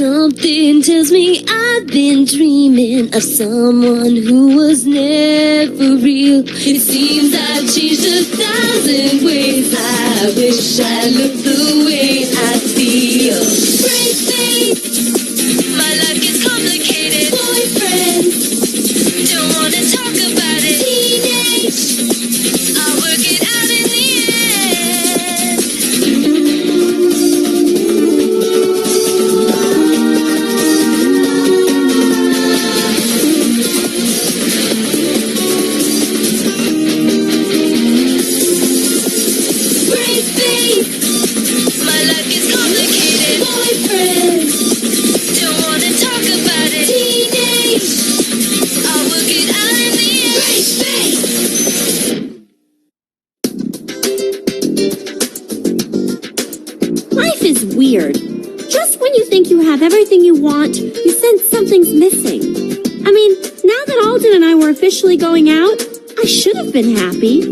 Something tells me I've been dreaming of someone who was never real. It seems I've changed 1,000 ways. I wish I looked the way I feel. Braceface, my life gets complicated. Boyfriend, don't wanna talk about it. Teenage, I'll work it out in the end. My life gets complicated. Boyfriend, don't wanna talk about it. Teenage, I'll work it out in the end. Life is weird. Just when you think you have everything you want, you sense something's missing. I mean, now that Alden and I were officially going out, I should have been happy.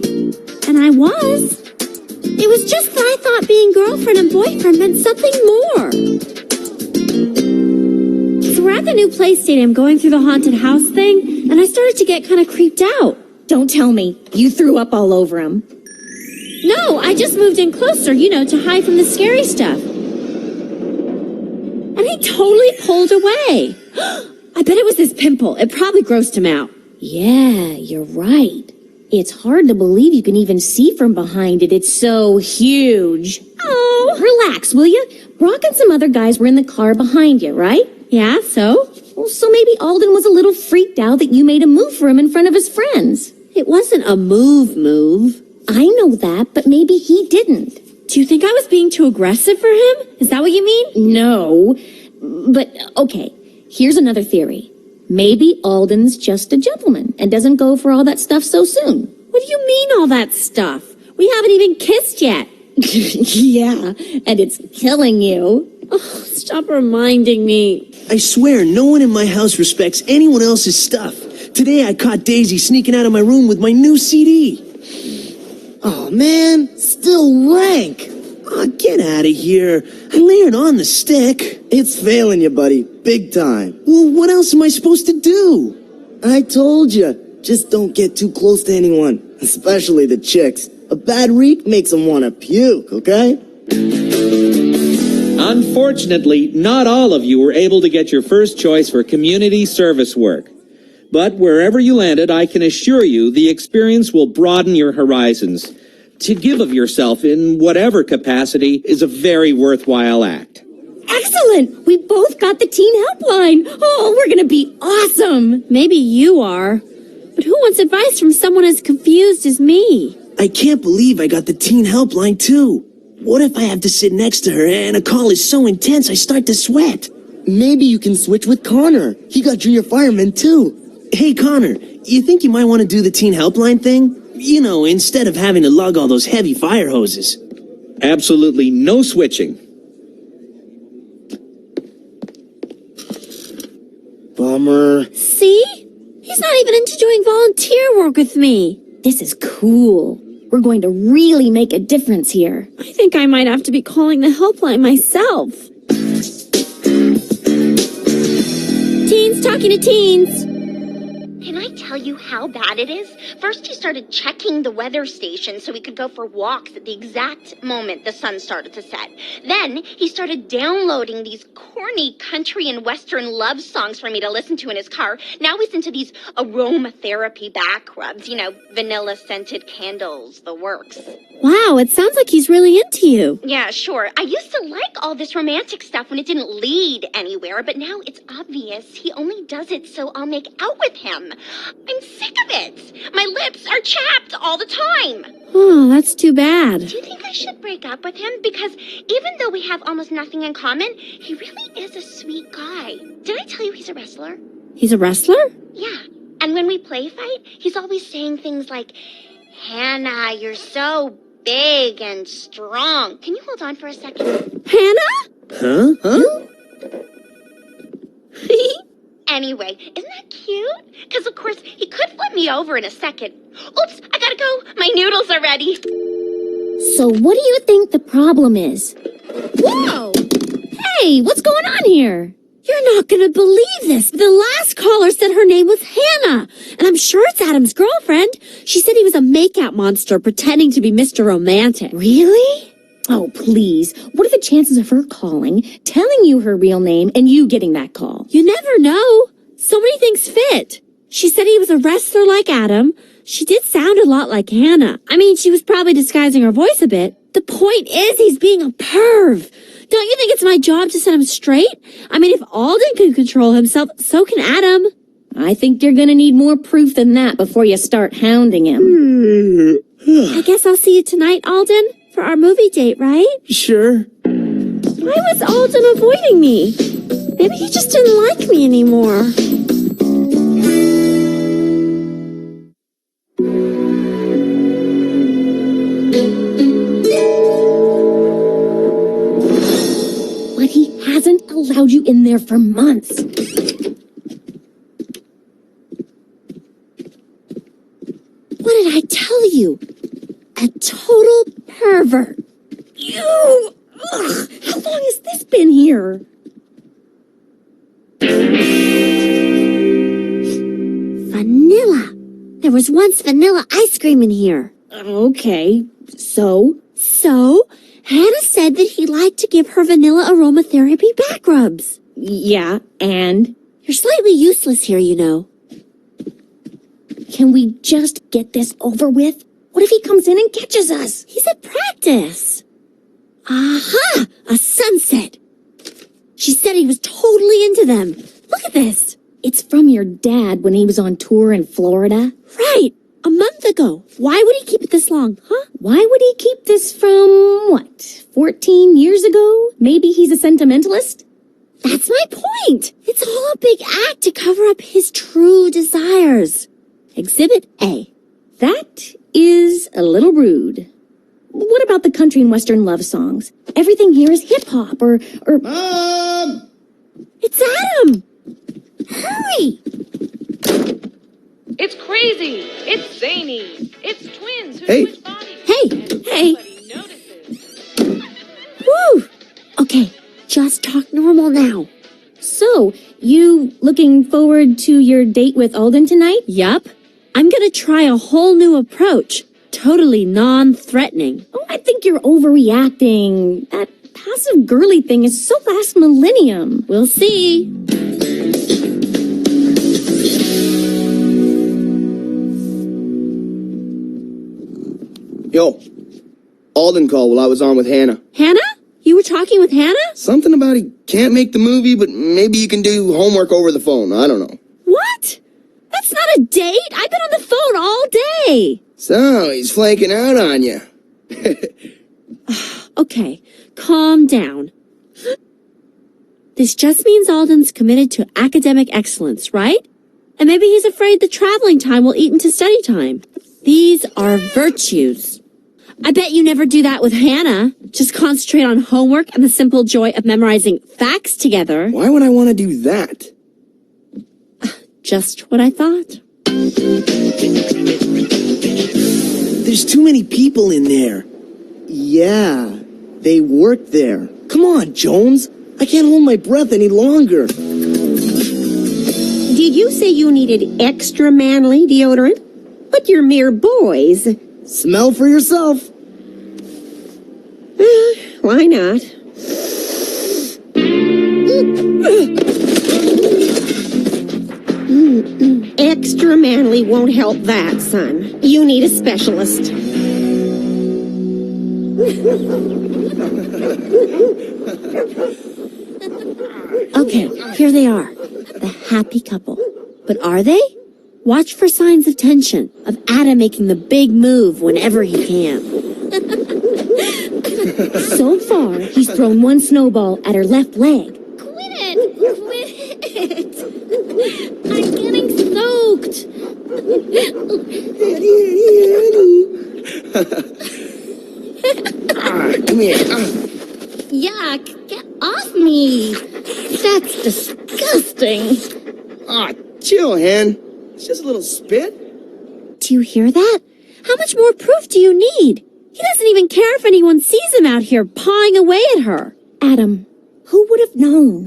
And I was. It was just that I thought being girlfriend and boyfriend meant something more. So we're at the new play stadium going through the haunted house thing, and I started to get kind of creeped out. Don't tell me. You threw up all over him. No, I just moved in closer, to hide from the scary stuff. And he totally pulled away. I bet it was this pimple. It probably grossed him out. Yeah, you're right. It's hard to believe you can even see from behind it. It's so huge. Oh. Relax, will you? Brock and some other guys were in the car behind you, right? Yeah, so? Well, so maybe Alden was a little freaked out that you made a move for him in front of his friends. It wasn't a move. I know that, but maybe he didn't. Do you think I was being too aggressive for him? Is that what you mean? No. But, okay, here's another theory. Maybe Alden's just a gentleman and doesn't go for all that stuff so soon. What do you mean all that stuff? We haven't even kissed yet. Yeah, and it's killing you. Oh, stop reminding me. I swear, no one in my house respects anyone else's stuff. Today I caught Daisy sneaking out of my room with my new CD. Oh man, still rank. Aw, get out of here. I layered on the stick. It's failing you, buddy. Big time. Well, what else am I supposed to do? I told you. Just don't get too close to anyone. Especially the chicks. A bad reek makes them want to puke, okay? Unfortunately, not all of you were able to get your first choice for community service work. But wherever you landed, I can assure you the experience will broaden your horizons. To give of yourself in whatever capacity is a very worthwhile act. Excellent! We both got the teen helpline. Oh, we're gonna be awesome. Maybe you are. But who wants advice from someone as confused as me? I can't believe I got the teen helpline too. What if I have to sit next to her and a call is so intense I start to sweat? Maybe you can switch with Connor. He got junior fireman too. Hey Connor, you think you might want to do the teen helpline thing? Instead of having to lug all those heavy fire hoses. Absolutely no switching. Bummer. See? He's not even into doing volunteer work with me. This is cool. We're going to really make a difference here. I think I might have to be calling the helpline myself. Teens talking to teens. Can I tell you how bad it is? First, he started checking the weather station so we could go for walks at the exact moment the sun started to set. Then, he started downloading these corny country and western love songs for me to listen to in his car. Now he's into these aromatherapy back rubs, vanilla-scented candles, the works. Wow, it sounds like he's really into you. Yeah, sure. I used to like all this romantic stuff when it didn't lead anywhere, but now it's obvious he only does it so I'll make out with him. I'm sick of it. My lips are chapped all the time. Oh, that's too bad. Do you think I should break up with him? Because even though we have almost nothing in common, he really is a sweet guy. Did I tell you he's a wrestler? He's a wrestler? Yeah. And when we play fight, he's always saying things like, Hannah, you're so big and strong. Can you hold on for a second? Hannah? Huh? Anyway, isn't that cute? Because, of course, he could flip me over in a second. Oops, I gotta go. My my noodles are ready. So what do you think the problem is? Whoa! Hey, what's going on here? You're not gonna believe this. The last caller said her name was Hannah, and I'm sure it's Adam's girlfriend. She said he was a makeout monster pretending to be Mr. Romantic. Really? Oh, please. What are the chances of her calling, telling you her real name, and you getting that call? You never know. So many things fit. She said he was a wrestler like Adam. She did sound a lot like Hannah. I mean, she was probably disguising her voice a bit. The point is he's being a perv. Don't you think it's my job to set him straight? I mean, if Alden can control himself, so can Adam. I think you're gonna need more proof than that before you start hounding him. I guess I'll see you tonight, Alden, for our movie date, right? Sure. Why was Alden avoiding me? Maybe he just didn't like me anymore. But he hasn't allowed you in there for months. What did I tell you? A total pervert. You! Ugh, how long has this been here? Vanilla. There was once vanilla ice cream in here. Okay, so? So, Hannah said that he liked to give her vanilla aromatherapy back rubs. Yeah, and? You're slightly useless here, you know. Can we just get this over with? What if he comes in and catches us? He's at practice. Aha! A sunset. She said he was totally into them. Look at this. It's from your dad when he was on tour in Florida. Right. A month ago. Why would he keep it this long, huh? Why would he keep this from, 14 years ago? Maybe he's a sentimentalist? That's my point. It's all a big act to cover up his true desires. Exhibit A. That is a little rude. What about the country and western love songs? Everything here is hip-hop or... Mom! It's Adam! Hurry! It's crazy. It's zany. It's twins who Hey. switch bodies. Hey! Nobody notices. Woo! Okay, just talk normal now. So, you looking forward to your date with Alden tonight? Yup. I'm gonna try a whole new approach. Totally non-threatening. Oh, I think you're overreacting. That passive girly thing is so last millennium. We'll see. Yo, Alden called while I was on with Hannah. Hannah? You were talking with Hannah? Something about he can't make the movie, but maybe you can do homework over the phone. I don't know. What? That's not a date. I've been on the phone all day. So, he's flaking out on you. Okay, calm down. This just means Alden's committed to academic excellence, right? And maybe he's afraid the traveling time will eat into study time. These are virtues. I bet you never do that with Hannah. Just concentrate on homework and the simple joy of memorizing facts together. Why would I want to do that? Just what I thought. There's too many people in there. Yeah, they work there. Come on, Jones. I can't hold my breath any longer. Did you say you needed extra manly deodorant? But you're mere boys. Smell for yourself. Why not? Extra manly won't help that, son. You need a specialist. Okay, here they are. The happy couple. But are they? Watch for signs of tension, of Adam making the big move whenever he can. So far, he's thrown one snowball at her left leg. Quit it! Quit it! I'm getting soaked! Come here. Yuck! Get off me! That's disgusting! Chill, Hen. It's just a little spit. Do you hear that? How much more proof do you need? He doesn't even care if anyone sees him out here pawing away at her. Adam, who would have known?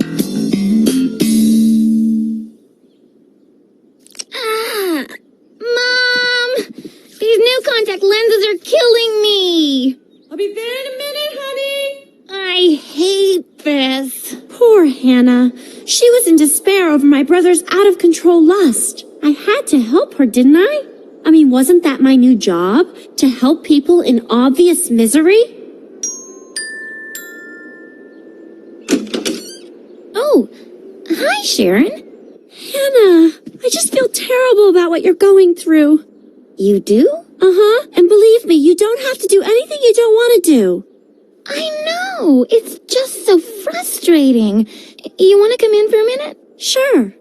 Ah, Mom! These new contact lenses are killing me! I'll be there in a minute, honey. I hate this. Poor Hannah. She was in despair over my brother's out-of-control lust. I had to help her, didn't I? I mean, wasn't that my new job? To help people in obvious misery? Oh, hi, Sharon. Hannah, I just feel terrible about what you're going through. You do? Uh-huh. And believe me, you don't have to do anything you don't want to do. I know. It's just so frustrating. You want to come in for a minute? Sure.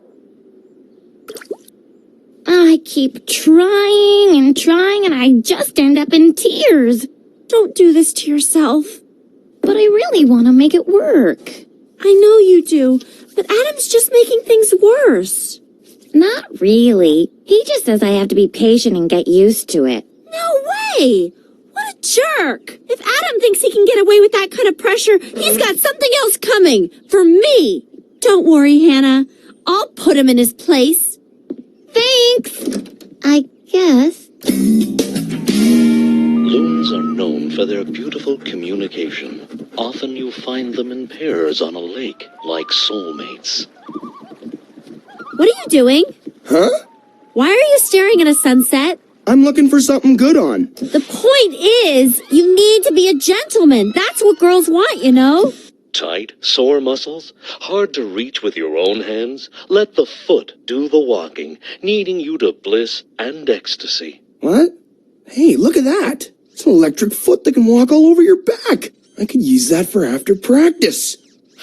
I keep trying and I just end up in tears. Don't do this to yourself. But I really want to make it work. I know you do, but Adam's just making things worse. Not really. He just says I have to be patient and get used to it. No way! What a jerk! If Adam thinks he can get away with that kind of pressure, he's got something else coming. For me! Don't worry, Hannah. I'll put him in his place. Thanks! I guess. Loons are known for their beautiful communication. Often you find them in pairs on a lake, like soulmates. What are you doing? Huh? Why are you staring at a sunset? I'm looking for something good on. The point is, you need to be a gentleman. That's what girls want, you know? Tight, sore muscles? Hard to reach with your own hands? Let the foot do the walking, needing you to bliss and ecstasy. What? Hey, look at that. It's an electric foot that can walk all over your back. I could use that for after practice.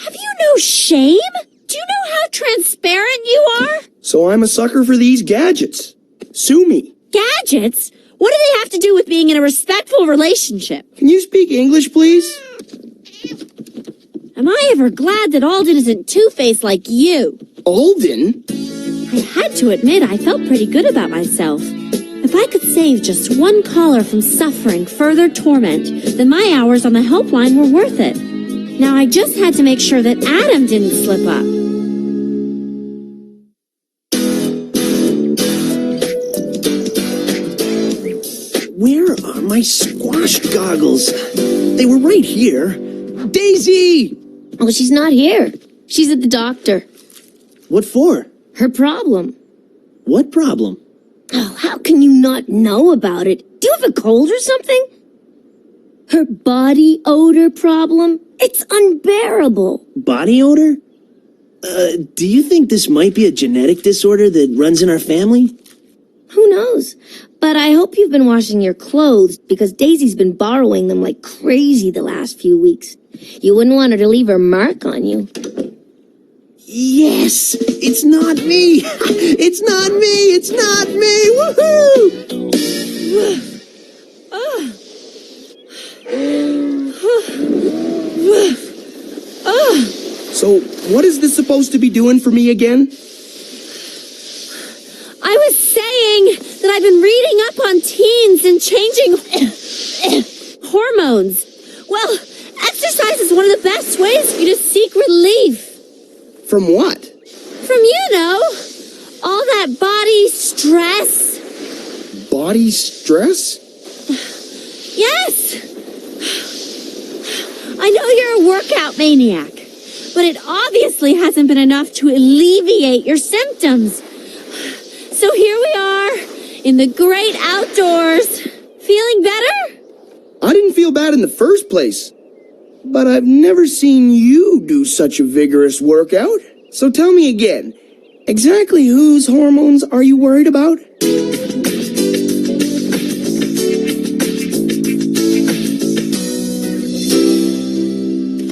Have you no shame? Do you know how transparent you are? So I'm a sucker for these gadgets. Sue me. Gadgets? What do they have to do with being in a respectful relationship? Can you speak English, please? Am I ever glad that Alden isn't two-faced like you? Alden? I had to admit I felt pretty good about myself. If I could save just one caller from suffering further torment, then my hours on the helpline were worth it. Now I just had to make sure that Adam didn't slip up. Where are my squash goggles? They were right here. Daisy! Oh, she's not here. She's at the doctor. What for? Her problem. What problem? Oh, how can you not know about it? Do you have a cold or something? Her body odor problem? It's unbearable. Body odor? Do you think this might be a genetic disorder that runs in our family? Who knows? But I hope you've been washing your clothes because Daisy's been borrowing them like crazy the last few weeks. You wouldn't want her to leave her mark on you. Yes! It's not me! It's not me! It's not me! Woohoo! So, what is this supposed to be doing for me again? I was saying that I've been reading up on teens and changing hormones. Well, exercise is one of the best ways for you to seek relief. From what? From, all that body stress. Body stress? Yes! I know you're a workout maniac, but it obviously hasn't been enough to alleviate your symptoms. So here we are, in the great outdoors. Feeling better? I didn't feel bad in the first place. But I've never seen you do such a vigorous workout. So tell me again, exactly whose hormones are you worried about?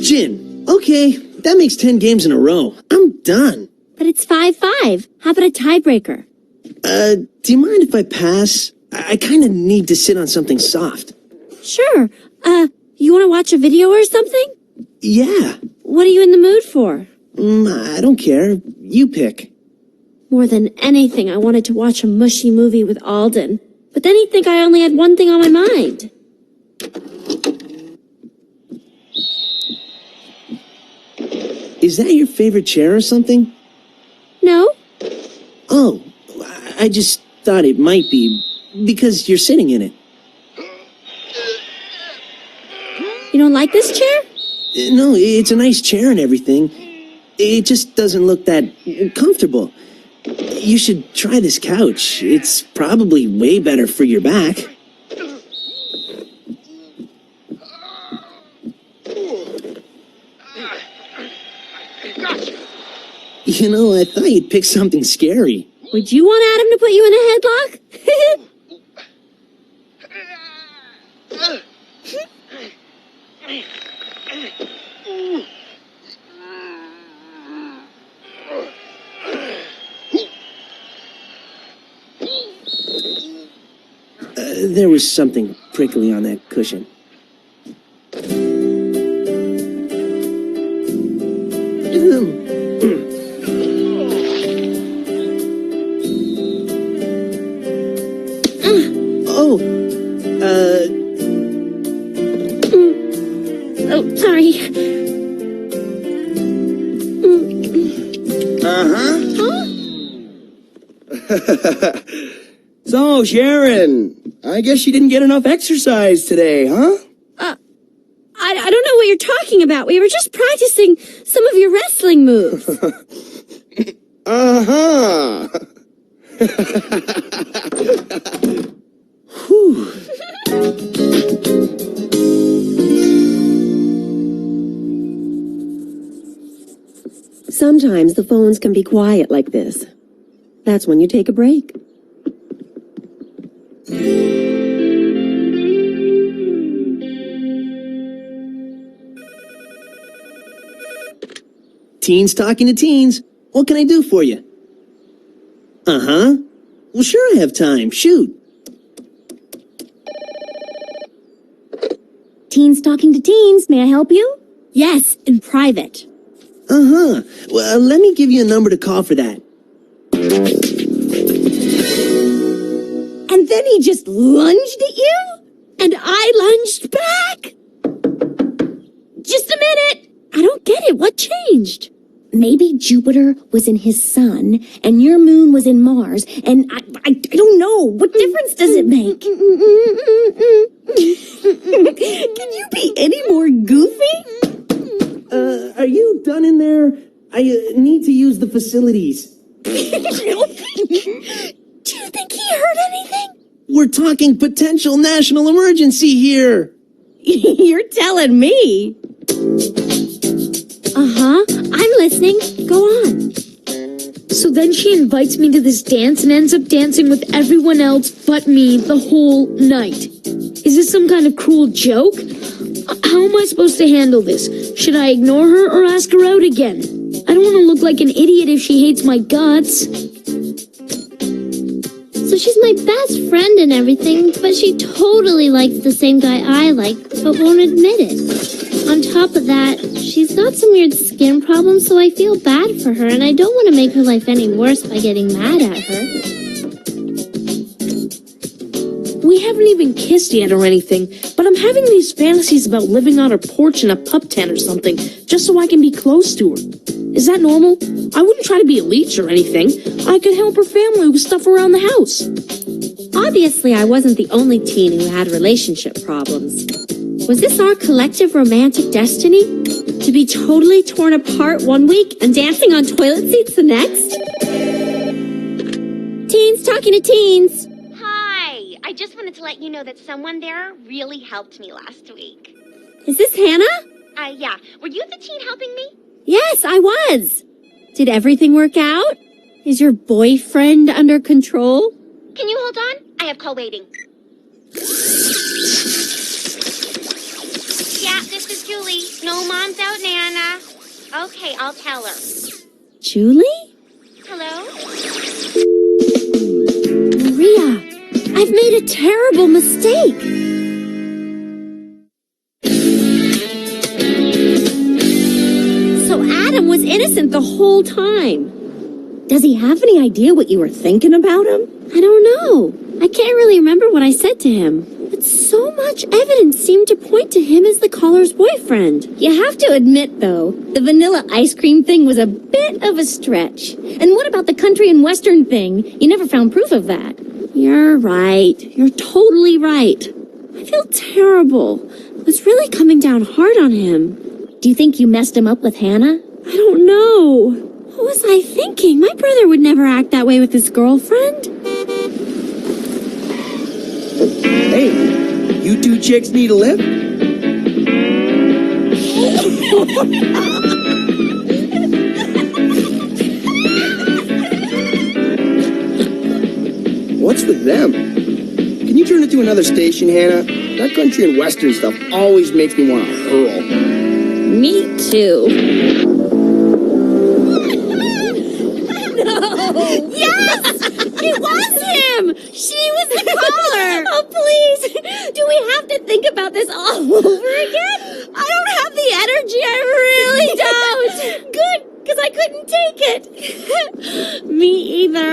Jin, okay, that makes 10 games in a row. I'm done. But it's 5-5. How about a tiebreaker? Do you mind if I pass? I kind of need to sit on something soft. Sure. You want to watch a video or something? Yeah. What are you in the mood for? I don't care. You pick. More than anything, I wanted to watch a mushy movie with Alden. But then he'd think I only had one thing on my mind. Is that your favorite chair or something? No? Oh, I just thought it might be because you're sitting in it. You don't like this chair? No, it's a nice chair and everything. It just doesn't look that comfortable. You should try this couch. It's probably way better for your back. You know, I thought you'd pick something scary. Would you want Adam to put you in a headlock? There was something prickly on that cushion. Oh, Oh, sorry. So, Sharon, I guess you didn't get enough exercise today, huh? I don't know what you're talking about. We were just practicing some of your wrestling moves. Uh-huh. whew. Sometimes the phones can be quiet like this. That's when you take a break. Teens talking to teens. What can I do for you? Uh-huh. Well, sure I have time. Shoot. Teens talking to teens. May I help you? Yes, in private. Uh-huh. Well, let me give you a number to call for that. And then he just lunged at you? And I lunged back. Just a minute. I don't get it. What changed? Maybe Jupiter was in his sun, and your moon was in Mars, and I don't know. What difference does it make? Can you be any more goofy? Are you done in there? I need to use the facilities. Do you think he heard anything? We're talking potential national emergency here. You're telling me. Uh-huh. I'm listening. Go on. So then she invites me to this dance and ends up dancing with everyone else but me the whole night. Is this some kind of cruel joke? How am I supposed to handle this? Should I ignore her or ask her out again? I don't want to look like an idiot if she hates my guts. So she's my best friend and everything, but she totally likes the same guy I like, but won't admit it. On top of that, she's got some weird skin problems, so I feel bad for her, and I don't want to make her life any worse by getting mad at her. We haven't even kissed yet or anything, but I'm having these fantasies about living on her porch in a pup tent or something, just so I can be close to her. Is that normal? I wouldn't try to be a leech or anything. I could help her family with stuff around the house. Obviously, I wasn't the only teen who had relationship problems. Was this our collective romantic destiny? To be totally torn apart one week and dancing on toilet seats the next? Teens talking to teens. Hi, I just wanted to let you know that someone there really helped me last week. Is this Hannah? Yeah. Were you the teen helping me? Yes, I was. Did everything work out? Is your boyfriend under control? Can you hold on? I have call waiting. Yeah, this is Julie. No, Mom's out, Nana. Okay, I'll tell her. Julie? Hello? Maria, I've made a terrible mistake. So Adam was innocent the whole time. Does he have any idea what you were thinking about him? I don't know. I can't really remember what I said to him. But so much evidence seemed to point to him as the caller's boyfriend. You have to admit, though, the vanilla ice cream thing was a bit of a stretch. And what about the country and western thing? You never found proof of that. You're right. You're totally right. I feel terrible. I was really coming down hard on him. Do you think you messed him up with Hannah? I don't know. What was I thinking? My brother would never act that way with his girlfriend. Hey, you two chicks need a lift? What's with them? Can you turn it to another station, Hannah? That country and western stuff always makes me want to hurl. Me too. No! Yes! It was him! She was the caller! Oh, please! Do we have to think about this all over again? I don't have the energy, I really don't! Good, because I couldn't take it. Me either.